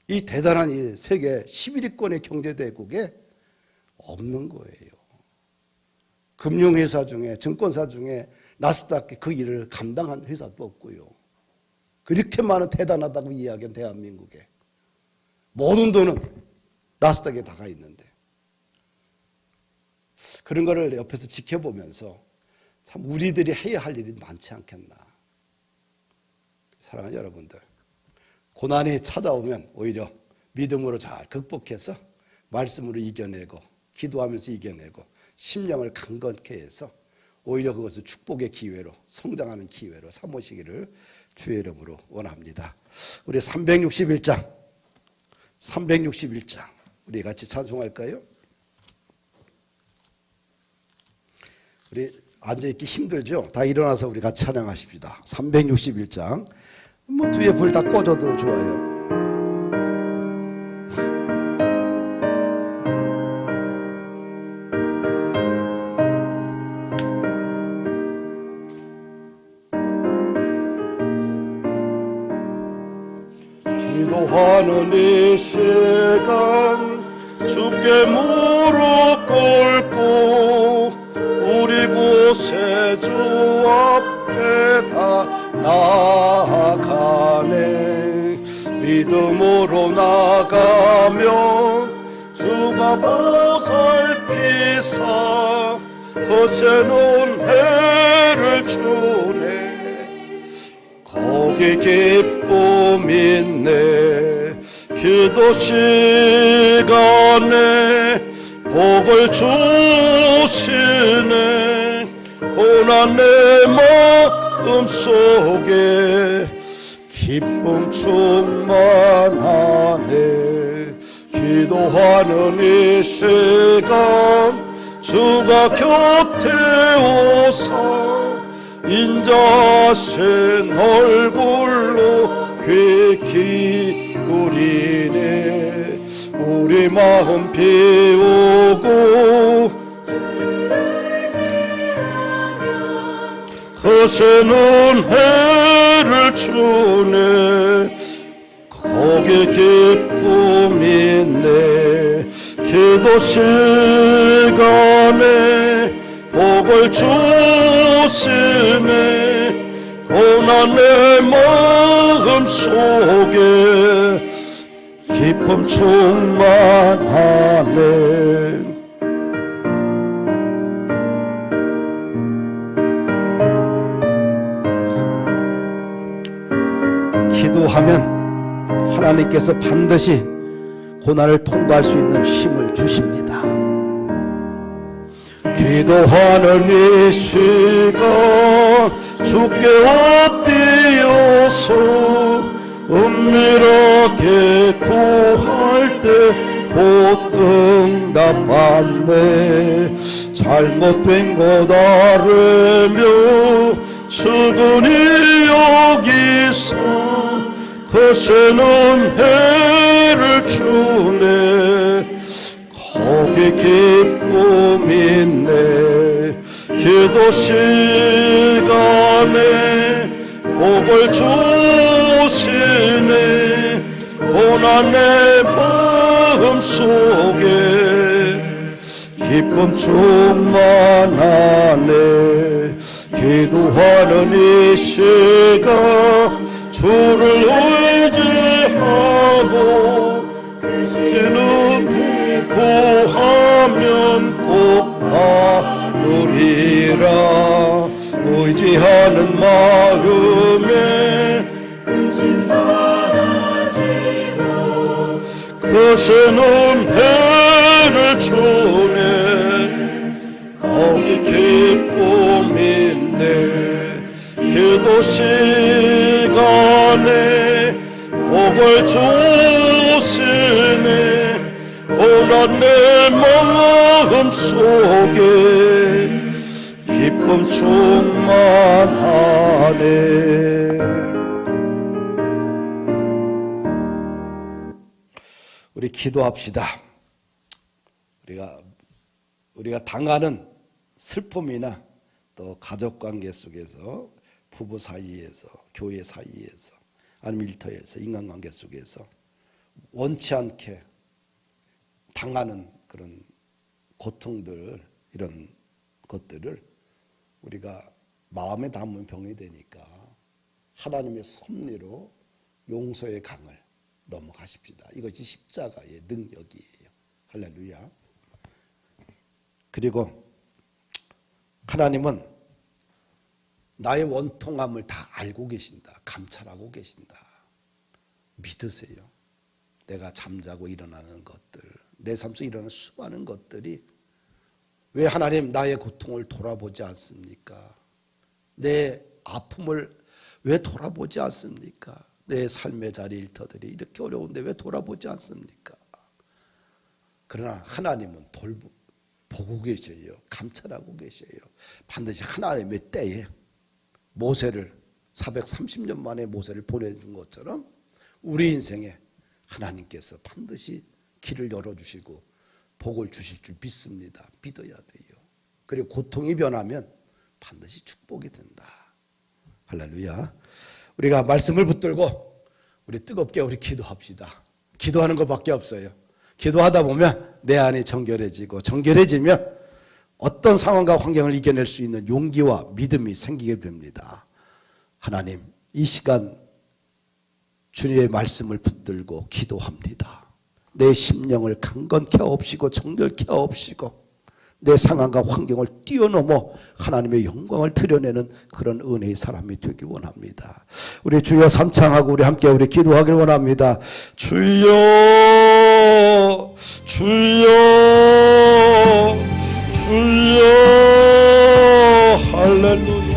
이 대단한 이 세계 11위권의 경제대국에 없는 거예요. 금융회사 중에, 증권사 중에 나스닥 그 일을 감당한 회사도 없고요. 그렇게 많은 대단하다고 이야기한 대한민국에 모든 돈은 나스닥에 다가 있는데, 그런 거를 옆에서 지켜보면서 참 우리들이 해야 할 일이 많지 않겠나. 사랑하는 여러분들, 고난이 찾아오면 오히려 믿음으로 잘 극복해서 말씀으로 이겨내고, 기도하면서 이겨내고, 심령을 강건케 해서 오히려 그것을 축복의 기회로, 성장하는 기회로 삼으시기를 주의 이름으로 원합니다. 우리 361장 우리 같이 찬송할까요? 우리 앉아있기 힘들죠? 다 일어나서 우리 같이 찬양하십시다. 361장. 뭐 뒤에 불 다 꺼져도 좋아요. 기도하는 이 시간 주께 무릎 꿇고 우리 곳에 주 앞에 다 나아가네. 믿음으로 나가면 주가 보살피사 거센 해를 주네. 거기 기쁨 있네. 기도 시간에 복을 주시네. 고난 내 마음속에 기쁨 충만하네. 기도하는 이 시간 주가 곁에 오사 인자신 얼굴로 귀 기울이네. 우리 마음 비우고 거센 은혜를 주네. 거기 기쁨 있네. 기도 시간에 복을 주시네. 고난 내 마음 속에 기쁨 충만하네. 기도하면 하나님께서 반드시 고난을 통과할 수 있는 힘을 주십니다. 기도하는 이 시간 주께 엎드려서 은밀하게 구할 때 곧 응답받네. 잘못된 것 알으며 수근히 여기서 거센 은혜를 주네. 거기 기쁨 있네. 기도 시간에 복을 주시네. 고난 내 마음 속에 기쁨 충만하네. 기도하는 이 시간 주를 의지하고 그는 구하면 꼭 받으리라. 의지하는 마음에 근심 사라지고 거센은 해를 주네. 거기 기쁨인데 기도 시간에 복을 주시네. 오늘 내 마음 속에 기쁨 충만하네. 우리 기도합시다. 우리가 당하는 슬픔이나 또 가족관계 속에서, 부부 사이에서, 교회 사이에서, 아니면 일터에서, 인간관계 속에서 원치 않게 당하는 그런 고통들, 이런 것들을 우리가 마음에 담으면 병이 되니까 하나님의 섭리로 용서의 강을 넘어가십시다. 이것이 십자가의 능력이에요. 할렐루야. 그리고 하나님은 나의 원통함을 다 알고 계신다. 감찰하고 계신다. 믿으세요. 내가 잠자고 일어나는 것들, 내 삶 속에 일어나는 수많은 것들이 왜 하나님 나의 고통을 돌아보지 않습니까? 내 아픔을 왜 돌아보지 않습니까? 내 삶의 자리 일터들이 이렇게 어려운데 왜 돌아보지 않습니까? 그러나 하나님은 보고 계셔요. 감찰하고 계셔요. 반드시 하나님의 때에 모세를 430년 만에 모세를 보내준 것처럼 우리 인생에 하나님께서 반드시 길을 열어주시고 복을 주실 줄 믿습니다. 믿어야 돼요. 그리고 고통이 변하면 반드시 축복이 된다. 할렐루야. 우리가 말씀을 붙들고 우리 뜨겁게 우리 기도합시다. 기도하는 것밖에 없어요. 기도하다 보면 내 안이 정결해지고, 정결해지면 어떤 상황과 환경을 이겨낼 수 있는 용기와 믿음이 생기게 됩니다. 하나님, 이 시간 주님의 말씀을 붙들고 기도합니다. 내 심령을 강건케 하옵시고 정결케 하옵시고 내 상황과 환경을 뛰어넘어 하나님의 영광을 드러내는 그런 은혜의 사람이 되길 원합니다. 우리 주여 삼창하고 우리 함께 우리 기도하길 원합니다. 주여 주여 주여 할렐루야.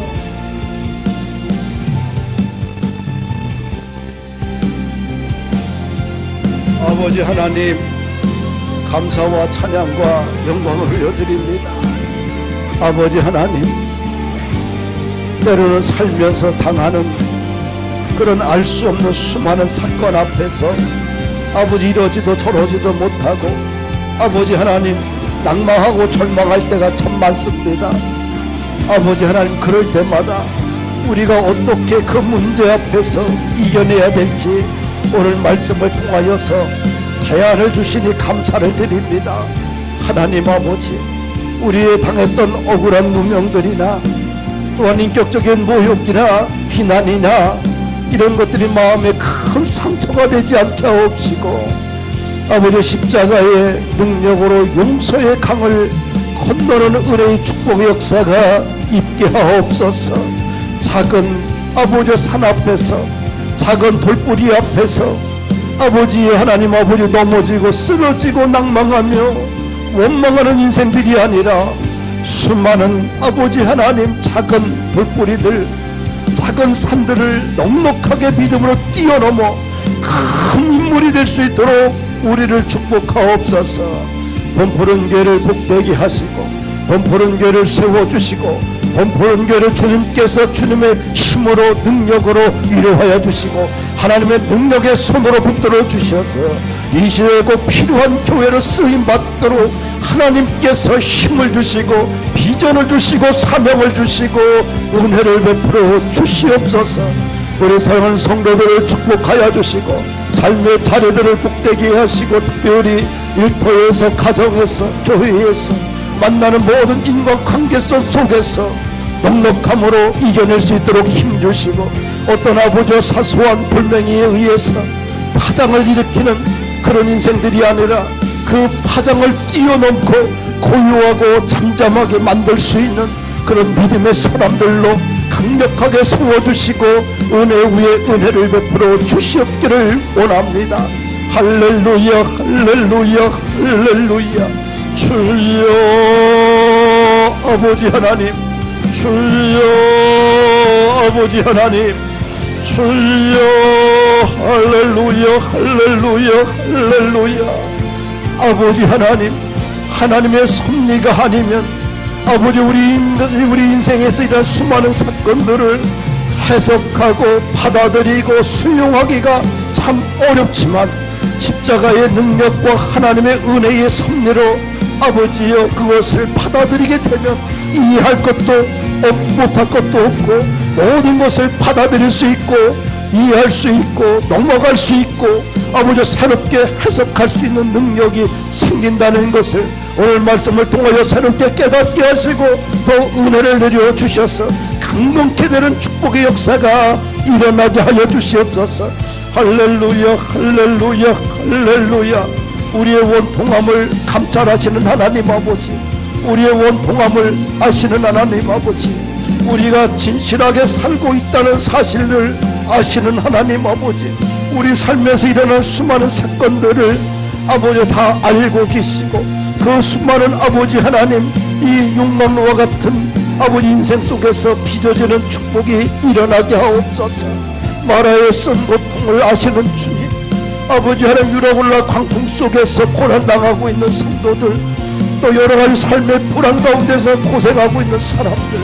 아버지 하나님, 감사와 찬양과 영광을 올려드립니다. 아버지 하나님, 때로는 살면서 당하는 그런 알 수 없는 수많은 사건 앞에서 아버지 이러지도 저러지도 못하고 아버지 하나님 낙망하고 절망할 때가 참 많습니다. 아버지 하나님, 그럴 때마다 우리가 어떻게 그 문제 앞에서 이겨내야 될지 오늘 말씀을 통하여서 대안을 주시니 감사를 드립니다. 하나님 아버지, 우리의 당했던 억울한 누명들이나 또한 인격적인 모욕이나 비난이나 이런 것들이 마음에 큰 상처가 되지 않게 하옵시고 아버지 십자가의 능력으로 용서의 강을 건너는 은혜의 축복의 역사가 있게 하옵소서. 작은 아버지 산 앞에서, 작은 돌뿌리 앞에서 아버지 하나님 아버지 넘어지고 쓰러지고 낭망하며 원망하는 인생들이 아니라 수많은 아버지 하나님 작은 돌뿌리들, 작은 산들을 넉넉하게 믿음으로 뛰어넘어 큰 인물이 될 수 있도록 우리를 축복하옵소서. 범푸른 교회를 복되게 하시고 범푸른 교회를 세워주시고 범푸른 교회를 주님께서 주님의 힘으로 능력으로 위로하여 주시고 하나님의 능력의 손으로 붙들어 주셔서 이 시대에 꼭 필요한 교회로 쓰임받도록 하나님께서 힘을 주시고 비전을 주시고 사명을 주시고 은혜를 베풀어 주시옵소서. 우리 사랑하는 성도들을 축복하여 주시고 삶의 자리들을 복되게 하시고 특별히 일터에서 가정에서 교회에서 만나는 모든 인간관계성 속에서 넉넉함으로 이겨낼 수 있도록 힘주시고, 어떤 아버지의 사소한 불명예에 의해서 파장을 일으키는 그런 인생들이 아니라 그 파장을 뛰어넘고 고요하고 잠잠하게 만들 수 있는 그런 믿음의 사람들로 강력하게 세워주시고 은혜 위에 은혜를 베풀어 주시옵기를 원합니다. 할렐루야, 할렐루야, 할렐루야. 주여 아버지 하나님, 주여 아버지 하나님, 주여 할렐루야, 할렐루야, 할렐루야. 아버지 하나님, 하나님의 섭리가 아니면 아버지 우리 인생에서 이런 수많은 사건들을 해석하고 받아들이고 수용하기가 참 어렵지만, 십자가의 능력과 하나님의 은혜의 섭리로 아버지여 그것을 받아들이게 되면 이해할 것도 못할 것도 없고 모든 것을 받아들일 수 있고 이해할 수 있고 넘어갈 수 있고 아버지 새롭게 해석할 수 있는 능력이 생긴다는 것을 오늘 말씀을 통하여 새롭게 깨닫게 하시고 더 은혜를 내려 주셔서 강건케 되는 축복의 역사가 일어나게 하여 주시옵소서. 할렐루야, 할렐루야, 할렐루야. 우리의 원통함을 감찰하시는 하나님 아버지, 우리의 원통함을 아시는 하나님 아버지, 우리가 진실하게 살고 있다는 사실을 아시는 하나님 아버지, 우리 삶에서 일어난 수많은 사건들을 아버지 다 알고 계시고 그 수많은 아버지 하나님 이 욕망과 같은 아버지 인생 속에서 빚어지는 축복이 일어나게 하옵소서. 마라의 쓴 고통을 아시는 주님, 아버지 하나님 유라굴라 광풍 속에서 고난당하고 있는 성도들, 또 여러가지 삶의 불안 가운데서 고생하고 있는 사람들,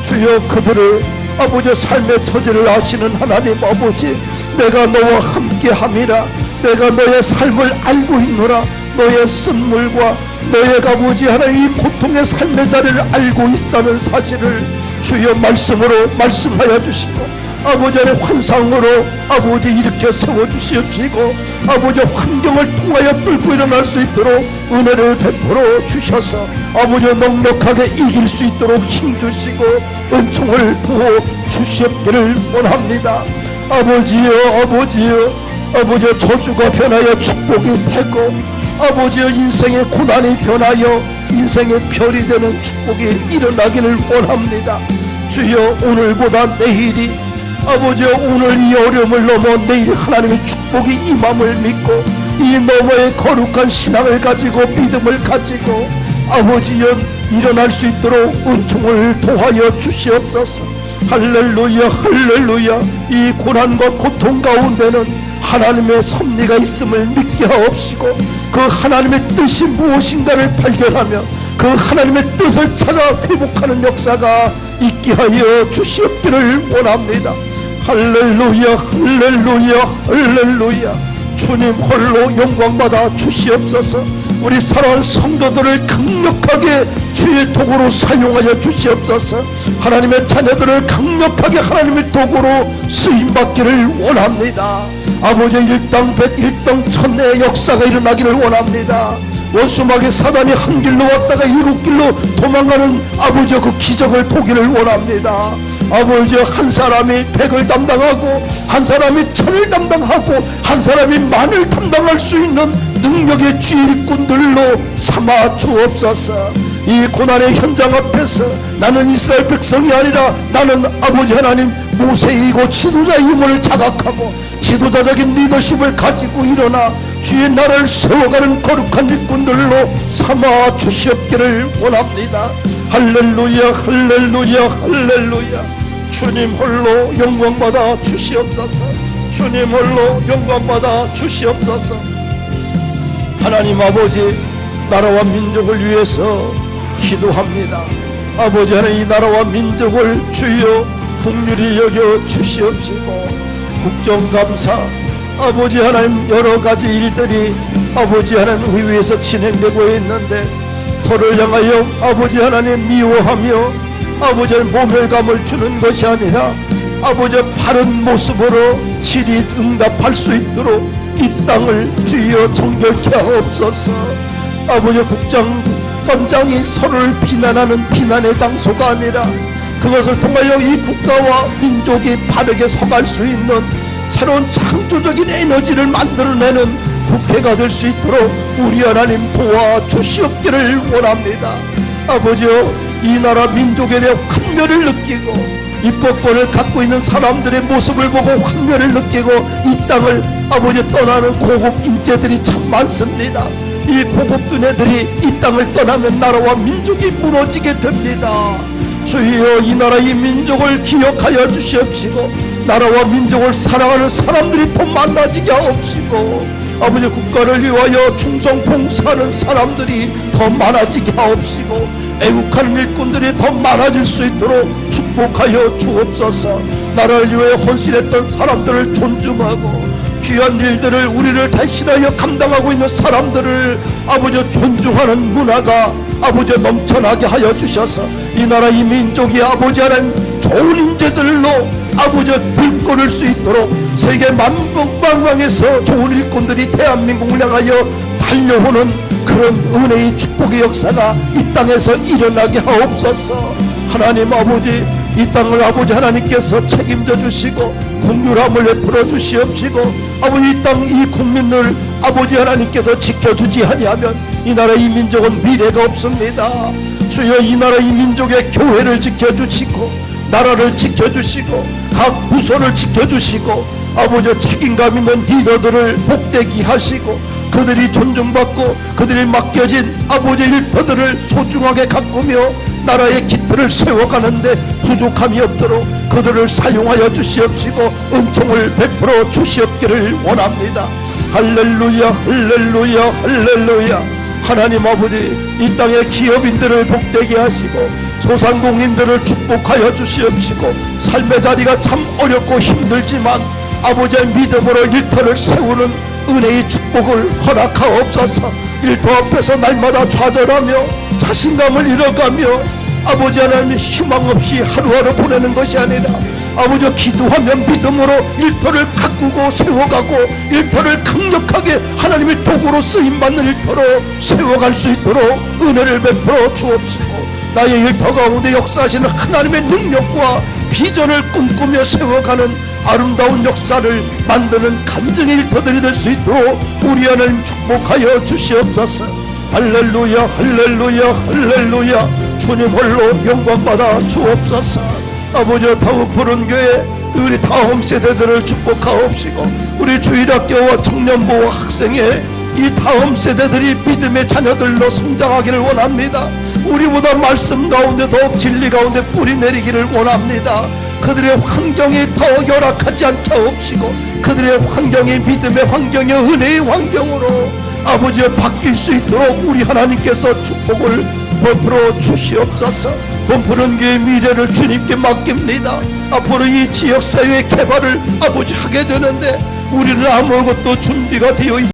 주여 그들을 아버지 삶의 처지를 아시는 하나님 아버지, 내가 너와 함께함이라, 내가 너의 삶을 알고 있노라, 너의 쓴물과 너의 아버지 하나님 이 고통의 삶의 자리를 알고 있다는 사실을 주여 말씀으로 말씀하여 주시고 아버지 하나님 환상으로 아버지 일으켜 세워주시옵시고 아버지 환경을 통하여 뚫고 일어날 수 있도록 은혜를 베풀어 주셔서 아버지 넉넉하게 이길 수 있도록 힘주시고 은총을 부어 주시옵기를 원합니다. 아버지여, 아버지여, 아버지여, 저주가 변하여 축복이 되고 아버지여 인생의 고난이 변하여 인생의 별이 되는 축복이 일어나기를 원합니다. 주여 오늘보다 내일이 아버지여 오늘 이 어려움을 넘어 내일 하나님의 축복이 임함을 믿고 이 너머의 거룩한 신앙을 가지고 믿음을 가지고 아버지여 일어날 수 있도록 은총을 도하여 주시옵소서. 할렐루야, 할렐루야. 이 고난과 고통 가운데는 하나님의 섭리가 있음을 믿게 하옵시고 그 하나님의 뜻이 무엇인가를 발견하며 그 하나님의 뜻을 찾아 회복하는 역사가 있게 하여 주시옵기를 원합니다. 할렐루야, 할렐루야, 할렐루야. 주님 홀로 영광받아 주시옵소서. 우리 사랑하는 성도들을 강력하게 주의 도구로 사용하여 주시옵소서. 하나님의 자녀들을 강력하게 하나님의 도구로 쓰임받기를 원합니다. 아버지 일당 백일당 천내의 역사가 일어나기를 원합니다. 원수마귀 사단이 한 길로 왔다가 일곱 길로 도망가는 아버지 그 기적을 보기를 원합니다. 아버지 한 사람이 100을 담당하고 한 사람이 1000을 담당하고 한 사람이 10,000을 담당할 수 있는 능력의 주일꾼들로 삼아 주옵소서. 이 고난의 현장 앞에서 나는 이스라엘 백성이 아니라 나는 아버지 하나님 모세이고 지도자의 힘을 자각하고 지도자적인 리더십을 가지고 일어나 주의 나라를 세워가는 거룩한 일꾼들로 삼아 주시옵기를 원합니다. 할렐루야, 할렐루야, 할렐루야. 주님 홀로 영광받아 주시옵소서. 주님 홀로 영광받아 주시옵소서. 하나님 아버지, 나라와 민족을 위해서 기도합니다. 아버지 하나님 이 나라와 민족을 주여 긍휼히 여겨 주시옵시고 국정감사 아버지 하나님 여러가지 일들이 아버지 하나님 의회에서 진행되고 있는데 서로를 향하여 아버지 하나님 미워하며 아버지 하나님 모멸감을 주는 것이 아니라 아버지 바른 모습으로 질의 응답할 수 있도록 이 땅을 주여 정결케 하옵소서. 아버지 국장 감정이 서로를 비난하는 비난의 장소가 아니라 그것을 통하여 이 국가와 민족이 바르게 서갈 수 있는 새로운 창조적인 에너지를 만들어내는 국회가 될 수 있도록 우리 하나님 도와주시옵기를 원합니다. 아버지여, 이 나라 민족에 대한 환멸을 느끼고 입법권을 갖고 있는 사람들의 모습을 보고 환멸을 느끼고 이 땅을 아버지 떠나는 고급 인재들이 참 많습니다. 이 고급 두뇌들이 이 땅을 떠나면 나라와 민족이 무너지게 됩니다. 주여, 이 나라 이 민족을 기억하여 주시옵시고 나라와 민족을 사랑하는 사람들이 더 많아지게 하옵시고 아버지 국가를 위하여 충성 봉사하는 사람들이 더 많아지게 하옵시고 애국하는 일꾼들이 더 많아질 수 있도록 축복하여 주옵소서. 나라를 위하여 헌신했던 사람들을 존중하고 귀한 일들을 우리를 대신하여 감당하고 있는 사람들을 아버지 존중하는 문화가 아버지 넘쳐나게 하여 주셔서 이 나라 이 민족이 아버지 하나님 좋은 인재들로 아버지 들끓을 수 있도록 세계 만방방에서 좋은 일꾼들이 대한민국을 향하여 달려오는 그런 은혜의 축복의 역사가 이 땅에서 일어나게 하옵소서. 하나님 아버지, 이 땅을 아버지 하나님께서 책임져 주시고 긍휼함을 베풀어 주시옵시고 아버지 이 땅 이 국민들 아버지 하나님께서 지켜주지 아니하면 이 나라 이 민족은 미래가 없습니다. 주여, 이 나라 이 민족의 교회를 지켜주시고 나라를 지켜주시고 각 부서를 지켜주시고 아버지 책임감 있는 리더들을 복되게 하시고 그들이 존중받고 그들이 맡겨진 아버지 일터들을 소중하게 가꾸며 나라의 기틀을 세워가는데 부족함이 없도록 그들을 사용하여 주시옵시고 은총을 베풀어 주시옵기를 원합니다. 할렐루야, 할렐루야, 할렐루야. 하나님 아버지, 이 땅의 기업인들을 복되게 하시고 소상공인들을 축복하여 주시옵시고 삶의 자리가 참 어렵고 힘들지만 아버지의 믿음으로 일터를 세우는 은혜의 축복을 허락하옵소서. 일터 앞에서 날마다 좌절하며 자신감을 잃어가며 아버지 하나님 희망 없이 하루하루 보내는 것이 아니라 아버지 기도하며 믿음으로 일터를 가꾸고 세워가고 일터를 강력하게 하나님의 도구로 쓰임받는 일터로 세워갈 수 있도록 은혜를 베풀어 주옵시고 나의 일터 가운데 역사하시는 하나님의 능력과 비전을 꿈꾸며 세워가는 아름다운 역사를 만드는 간증의 일터들이 될 수 있도록 우리 하나님 축복하여 주시옵소서. 할렐루야, 할렐루야, 할렐루야. 주님 홀로 영광받아 주옵소서. 아버지, 다음 푸른 교회 우리 다음 세대들을 축복하옵시고 우리 주일학교와 청년부와 학생의 이 다음 세대들이 믿음의 자녀들로 성장하기를 원합니다. 우리보다 말씀 가운데 더욱 진리 가운데 뿌리 내리기를 원합니다. 그들의 환경이 더 열악하지 않게 하옵시고 그들의 환경이 믿음의 환경이 은혜의 환경으로 아버지여 바뀔 수 있도록 우리 하나님께서 축복을 베풀어 주시옵소서. 몸푸른 교회의 미래를 주님께 맡깁니다. 앞으로 이 지역사회의 개발을 아버지 하게 되는데 우리는 아무것도 준비가 되어